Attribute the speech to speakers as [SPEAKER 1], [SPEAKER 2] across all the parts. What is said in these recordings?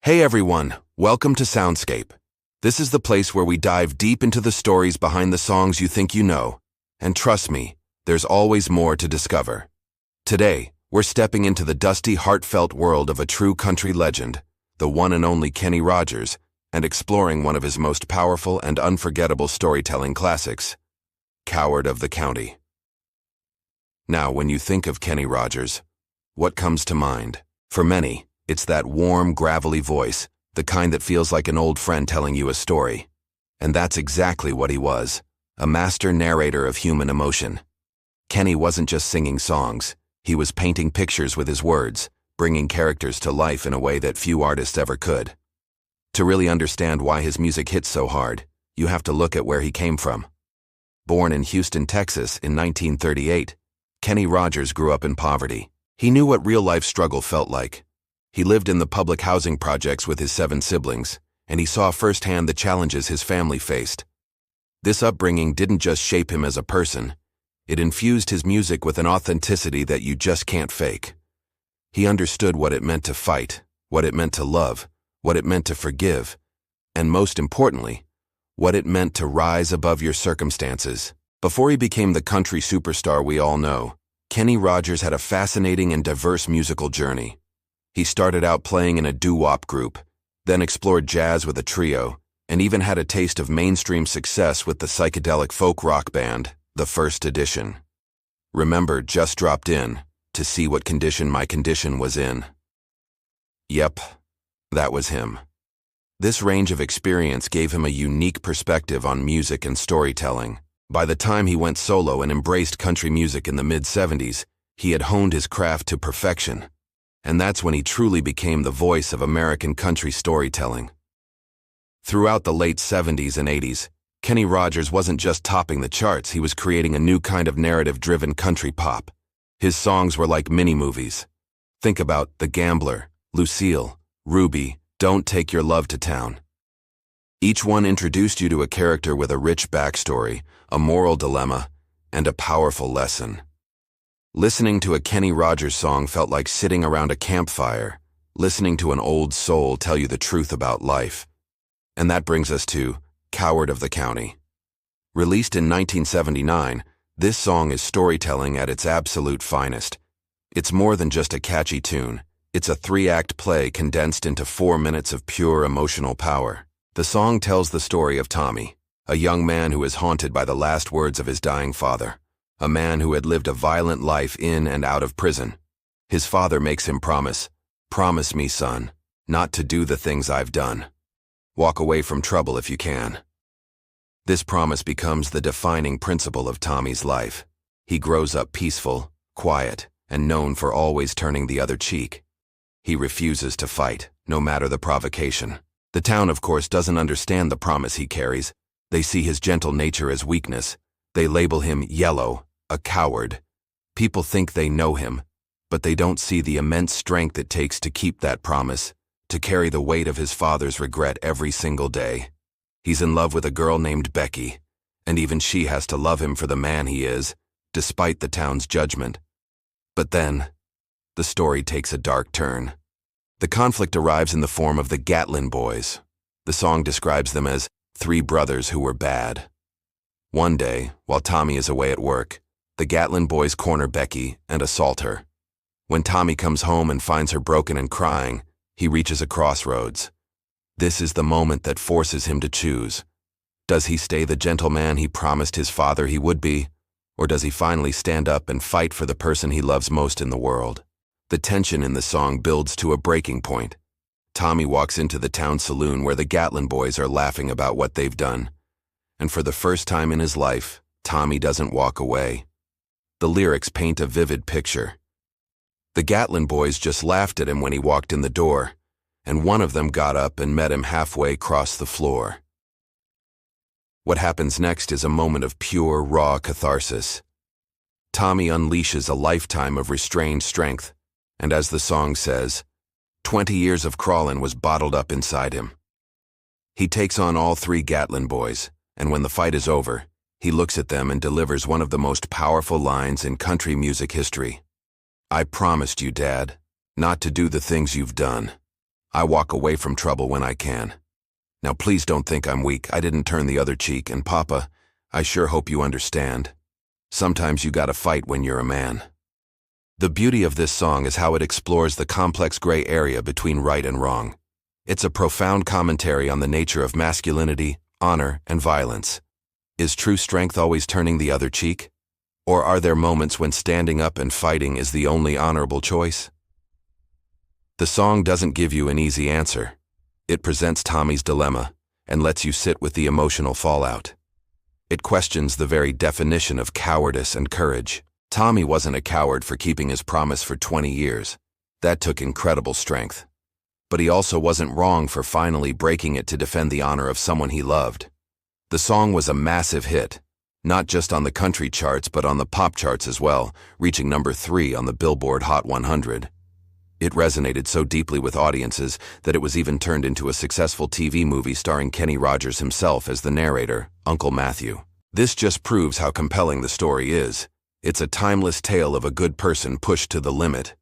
[SPEAKER 1] Hey everyone, welcome to Soundscape. This is the place where we dive deep into the stories behind the songs you think you know. And trust me, there's always more to discover. Today, we're stepping into the dusty, heartfelt world of a true country legend, the one and only Kenny Rogers, and exploring one of his most powerful and unforgettable storytelling classics, Coward of the County. Now, when you think of Kenny Rogers, what comes to mind? For many, it's that warm, gravelly voice, the kind that feels like an old friend telling you a story. And that's exactly what he was, a master narrator of human emotion. Kenny wasn't just singing songs, he was painting pictures with his words, bringing characters to life in a way that few artists ever could. To really understand why his music hits so hard, you have to look at where he came from. Born in Houston, Texas in 1938, Kenny Rogers grew up in poverty. He knew what real-life struggle felt like. He lived in the public housing projects with his 7 siblings, and he saw firsthand the challenges his family faced. This upbringing didn't just shape him as a person, it infused his music with an authenticity that you just can't fake. He understood what it meant to fight, what it meant to love, what it meant to forgive, and most importantly, what it meant to rise above your circumstances. Before he became the country superstar we all know, Kenny Rogers had a fascinating and diverse musical journey. He started out playing in a doo-wop group, then explored jazz with a trio, and even had a taste of mainstream success with the psychedelic folk rock band, The First Edition. Remember, just dropped in to see what condition my condition was in. Yep, that was him. This range of experience gave him a unique perspective on music and storytelling. By the time he went solo and embraced country music in the mid-70s, he had honed his craft to perfection. And that's when he truly became the voice of American country storytelling. Throughout the late 70s and 80s, Kenny Rogers wasn't just topping the charts, he was creating a new kind of narrative-driven country pop. His songs were like mini-movies. Think about The Gambler, Lucille, Ruby, Don't Take Your Love to Town. Each one introduced you to a character with a rich backstory, a moral dilemma, and a powerful lesson. Listening to a Kenny Rogers song felt like sitting around a campfire, listening to an old soul tell you the truth about life. And that brings us to Coward of the County. Released in 1979, this song is storytelling at its absolute finest. It's more than just a catchy tune. It's a 3-act play condensed into 4 minutes of pure emotional power. The song tells the story of Tommy, a young man who is haunted by the last words of his dying father. A man who had lived a violent life in and out of prison. His father makes him promise me, son, not to do the things I've done. Walk away from trouble if you can. This promise becomes the defining principle of Tommy's life. He grows up peaceful, quiet, and known for always turning the other cheek. He refuses to fight, no matter the provocation. The town, of course, doesn't understand the promise he carries. They see his gentle nature as weakness. They label him Yellow, a coward. People think they know him, but they don't see the immense strength it takes to keep that promise, to carry the weight of his father's regret every single day. He's in love with a girl named Becky, and even she has to love him for the man he is, despite the town's judgment. But then, the story takes a dark turn. The conflict arrives in the form of the Gatlin Boys. The song describes them as 3 brothers who were bad. One day, while Tommy is away at work, the Gatlin Boys corner Becky and assault her. When Tommy comes home and finds her broken and crying, he reaches a crossroads. This is the moment that forces him to choose. Does he stay the gentleman he promised his father he would be, or does he finally stand up and fight for the person he loves most in the world? The tension in the song builds to a breaking point. Tommy walks into the town saloon where the Gatlin Boys are laughing about what they've done. And for the first time in his life, Tommy doesn't walk away. The lyrics paint a vivid picture. The Gatlin Boys just laughed at him when he walked in the door, and one of them got up and met him halfway across the floor. What happens next is a moment of pure, raw catharsis. Tommy unleashes a lifetime of restrained strength, and as the song says, 20 years of crawling was bottled up inside him. He takes on all 3 Gatlin Boys, and when the fight is over, he looks at them and delivers one of the most powerful lines in country music history. I promised you, Dad, not to do the things you've done. I walk away from trouble when I can. Now please don't think I'm weak. I didn't turn the other cheek, and Papa, I sure hope you understand. Sometimes you gotta fight when you're a man. The beauty of this song is how it explores the complex gray area between right and wrong. It's a profound commentary on the nature of masculinity, honor, and violence. Is true strength always turning the other cheek? Or are there moments when standing up and fighting is the only honorable choice? The song doesn't give you an easy answer. It presents Tommy's dilemma and lets you sit with the emotional fallout. It questions the very definition of cowardice and courage. Tommy wasn't a coward for keeping his promise for 20 years. That took incredible strength. But he also wasn't wrong for finally breaking it to defend the honor of someone he loved. The song was a massive hit, not just on the country charts but on the pop charts as well, reaching number 3 on the Billboard Hot 100. It resonated so deeply with audiences that it was even turned into a successful TV movie starring Kenny Rogers himself as the narrator, Uncle Matthew. This just proves how compelling the story is. It's a timeless tale of a good person pushed to the limit.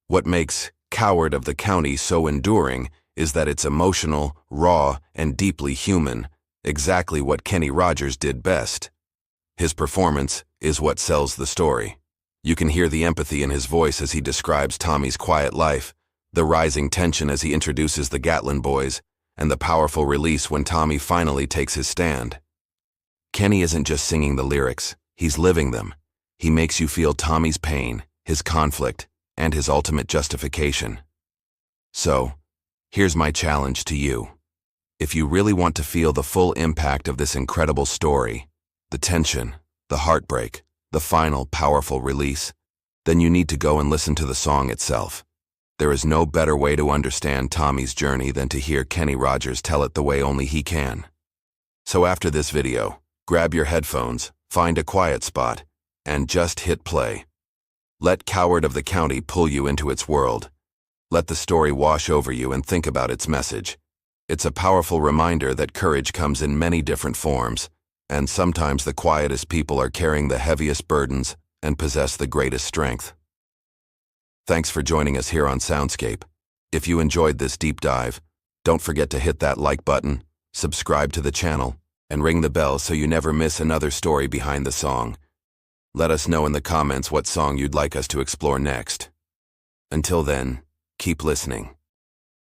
[SPEAKER 1] What makes Coward of the County so enduring is that it's emotional, raw, and deeply human, exactly what Kenny Rogers did best. His performance is what sells the story. You can hear the empathy in his voice as he describes Tommy's quiet life, the rising tension as he introduces the Gatlin boys, and the powerful release when Tommy finally takes his stand. Kenny isn't just singing the lyrics, he's living them. He makes you feel Tommy's pain, his conflict, and his ultimate justification. So, here's my challenge to you. If you really want to feel the full impact of this incredible story, the tension, the heartbreak, the final powerful release, then you need to go and listen to the song itself. There is no better way to understand Tommy's journey than to hear Kenny Rogers tell it the way only he can. So after this video, grab your headphones, find a quiet spot, and just hit play. Let Coward of the County pull you into its world. Let the story wash over you and think about its message. It's a powerful reminder that courage comes in many different forms, and sometimes the quietest people are carrying the heaviest burdens and possess the greatest strength. Thanks for joining us here on Soundscape. If you enjoyed this deep dive, don't forget to hit that like button, subscribe to the channel, and ring the bell so you never miss another story behind the song. Let us know in the comments what song you'd like us to explore next. Until then, keep listening.